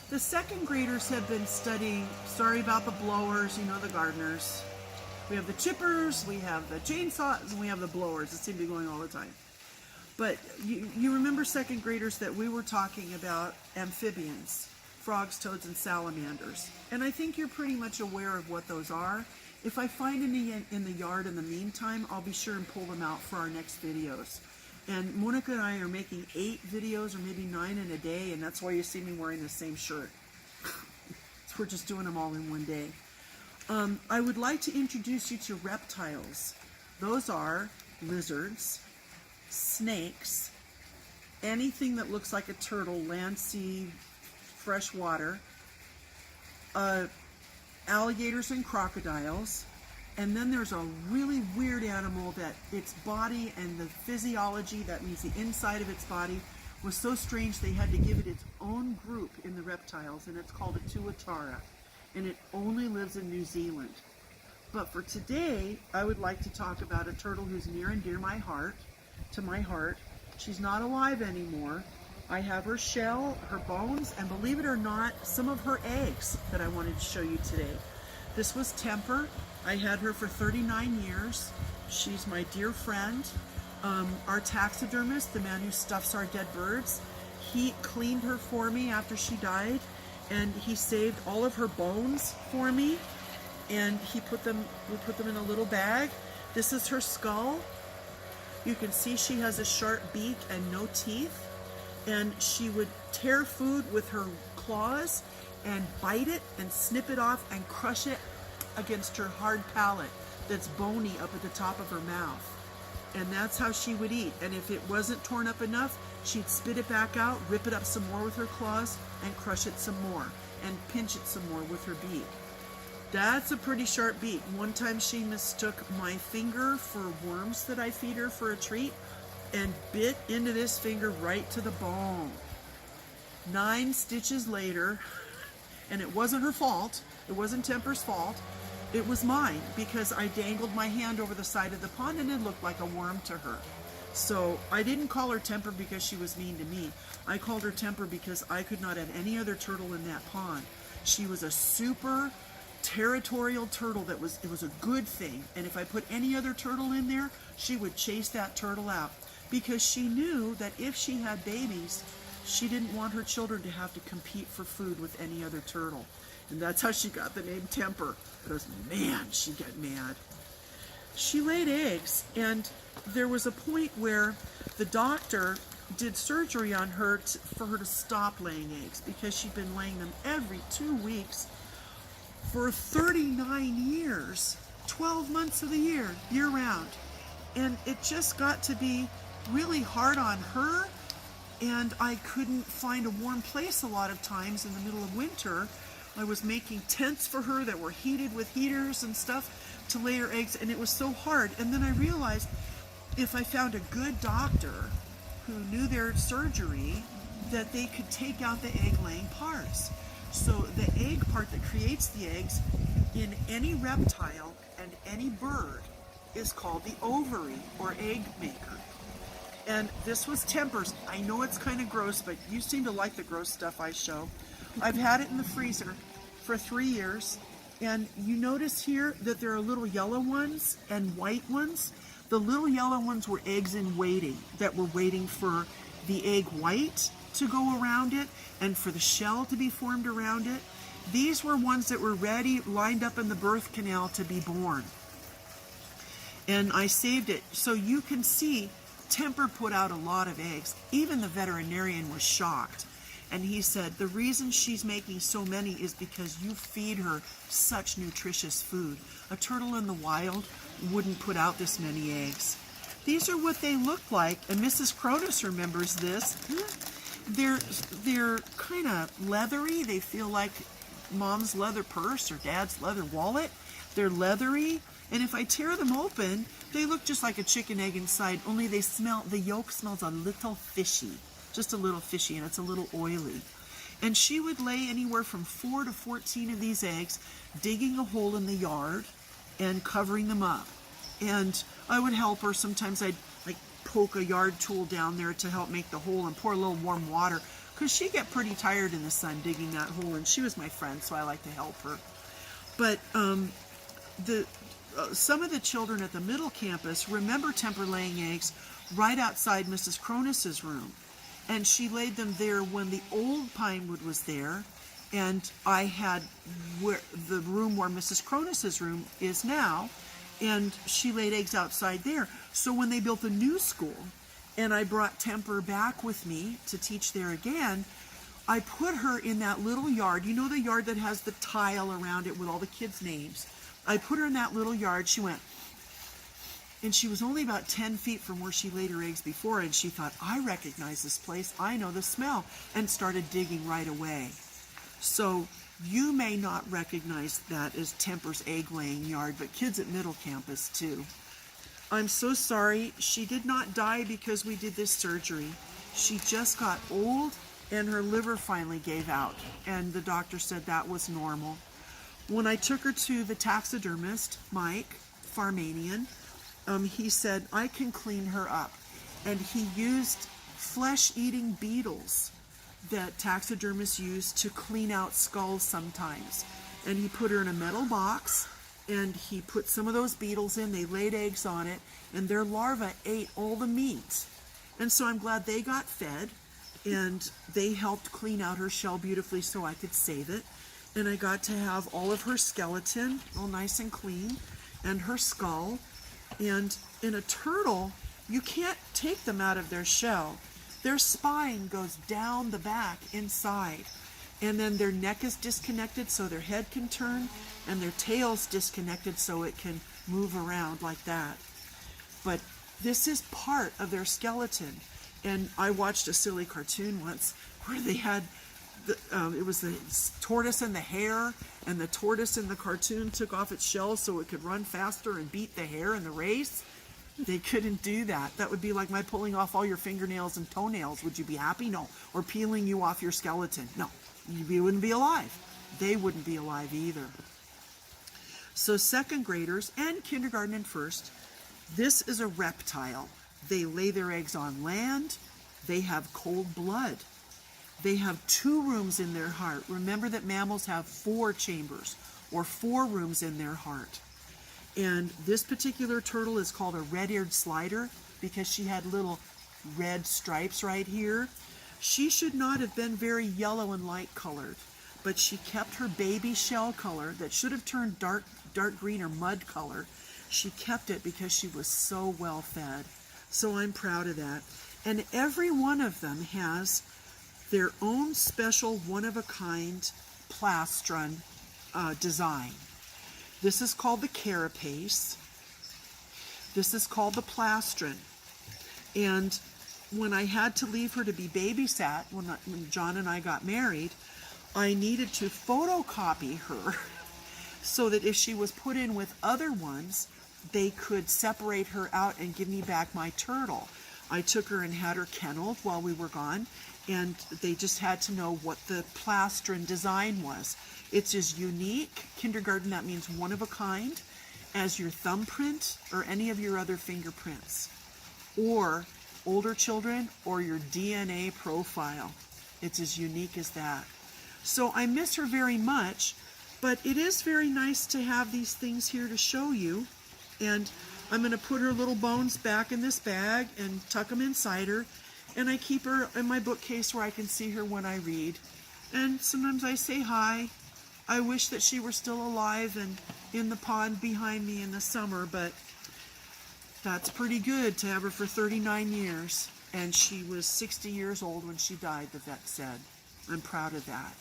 The second graders have been studying, sorry about the blowers, you know, the gardeners. We have the chippers, we have the chainsaws, and we have the blowers. It seems to be going all the time. But you remember second graders that we were talking about amphibians, frogs, toads, and salamanders. And I think you're pretty much aware of what those are. If I find any in the yard in the meantime, I'll be sure and pull them out for our next videos. And Monica and I are making 8 videos or maybe 9 in a day, and that's why you see me wearing the same shirt. So we're just doing them all in one day. I would like to introduce you to reptiles. Those are lizards, snakes, anything that looks like a turtle, land, sea, fresh water, alligators and crocodiles, and then there's a really weird animal that its body and the physiology, that means the inside of its body, was so strange they had to give it its own group in the reptiles, and it's called a tuatara, and it only lives in New Zealand. But for today, I would like to talk about a turtle who's near and dear to my heart. She's not alive anymore. I have her shell, her bones, and believe it or not, some of her eggs that I wanted to show you today. This was Temper. I had her for 39 years. She's my dear friend. Our taxidermist, the man who stuffs our dead birds, he cleaned her for me after she died, and he saved all of her bones for me, and we put them in a little bag. This is her skull. You can see she has a sharp beak and no teeth, and she would tear food with her claws and bite it and snip it off and crush it against her hard palate that's bony up at the top of her mouth. And that's how she would eat. And if it wasn't torn up enough, she'd spit it back out, rip it up some more with her claws, and crush it some more, and pinch it some more with her beak. That's a pretty sharp beak. One time she mistook my finger for worms that I feed her for a treat, and bit into this finger right to the bone. 9 stitches later, and it wasn't her fault, it wasn't Temper's fault, it was mine, because I dangled my hand over the side of the pond and it looked like a worm to her. So I didn't call her Temper because she was mean to me. I called her Temper because I could not have any other turtle in that pond. She was a super territorial turtle it was a good thing, and if I put any other turtle in there, she would chase that turtle out, because she knew that if she had babies, she didn't want her children to have to compete for food with any other turtle. And that's how she got the name Temper. Because, man, she'd get mad. She laid eggs, and there was a point where the doctor did surgery on her for her to stop laying eggs, because she'd been laying them every 2 weeks for 39 years, 12 months of the year, year-round. And it just got to be really hard on her, and I couldn't find a warm place a lot of times in the middle of winter. I was making tents for her that were heated with heaters and stuff to lay her eggs, and it was so hard. And then I realized if I found a good doctor who knew their surgery, that they could take out the egg-laying parts. So the egg part that creates the eggs in any reptile and any bird is called the ovary, or egg maker. And this was Temper's. I know it's kind of gross, but you seem to like the gross stuff I show. I've had it in the freezer for 3 years, and you notice here that there are little yellow ones and white ones. The little yellow ones were eggs in waiting, that were waiting for the egg white to go around it and for the shell to be formed around it. These were ones that were ready, lined up in the birth canal to be born. And I saved it. So you can see Temper put out a lot of eggs. Even the veterinarian was shocked. And he said, the reason she's making so many is because you feed her such nutritious food. A turtle in the wild wouldn't put out this many eggs. These are what they look like, and Mrs. Cronus remembers this. They're kind of leathery. They feel like mom's leather purse or dad's leather wallet. They're leathery, and if I tear them open, they look just like a chicken egg inside, only the yolk smells a little fishy. Just a little fishy, and it's a little oily. And she would lay anywhere from 4 to 14 of these eggs, digging a hole in the yard and covering them up. And I would help her. Sometimes I'd like poke a yard tool down there to help make the hole and pour a little warm water because she get pretty tired in the sun digging that hole, and she was my friend, so I like to help her. But some of the children at the middle campus remember Temper laying eggs right outside Mrs. Cronus's room, and she laid them there when the old Pinewood was there, and I had the room where Mrs. Cronus's room is now, and she laid eggs outside there. So when they built a new school, and I brought Temper back with me to teach there again, I put her in that little yard. You know, the yard that has the tile around it with all the kids' names? I put her in that little yard. She went, and she was only about 10 feet from where she laid her eggs before, and she thought, I recognize this place, I know the smell, and started digging right away. So you may not recognize that as Temper's egg-laying yard, but kids at Middle Campus too. I'm so sorry. She did not die because we did this surgery. She just got old and her liver finally gave out, and the doctor said that was normal. When I took her to the taxidermist, Mike Farmanian, he said, I can clean her up. And he used flesh-eating beetles that taxidermists use to clean out skulls sometimes. And he put her in a metal box, and he put some of those beetles in. They laid eggs on it, and their larvae ate all the meat. And so I'm glad they got fed, and they helped clean out her shell beautifully so I could save it. And I got to have all of her skeleton all nice and clean, and her skull. And in a turtle, you can't take them out of their shell. Their spine goes down the back inside, and then their neck is disconnected so their head can turn, and their tail's disconnected so it can move around like that. But this is part of their skeleton. And I watched a silly cartoon once where they had it was the tortoise and the hare, and the tortoise in the cartoon took off its shell so it could run faster and beat the hare in the race. They couldn't do that. That would be like my pulling off all your fingernails and toenails. Would you be happy? No. Or peeling you off your skeleton. No. You wouldn't be alive. They wouldn't be alive either. So second graders and kindergarten and first, this is a reptile. They lay their eggs on land. They have cold blood. They have 2 rooms in their heart. Remember that mammals have 4 chambers, or 4 rooms in their heart. And this particular turtle is called a red-eared slider because she had little red stripes right here. She should not have been very yellow and light colored, but she kept her baby shell color that should have turned dark green or mud color. She kept it because she was so well fed. So I'm proud of that. And every one of them has their own special one-of-a-kind plastron design. This is called the carapace. This is called the plastron. And when I had to leave her to be babysat, when John and I got married, I needed to photocopy her so that if she was put in with other ones, they could separate her out and give me back my turtle. I took her and had her kenneled while we were gone, and they just had to know what the plastron design was. It's as unique, kindergarten, that means one of a kind, as your thumbprint or any of your other fingerprints, or older children, or your DNA profile. It's as unique as that. So I miss her very much, but it is very nice to have these things here to show you. And I'm going to put her little bones back in this bag and tuck them inside her. And I keep her in my bookcase where I can see her when I read. And sometimes I say hi. I wish that she were still alive and in the pond behind me in the summer, but that's pretty good to have her for 39 years. And she was 60 years old when she died, the vet said. I'm proud of that.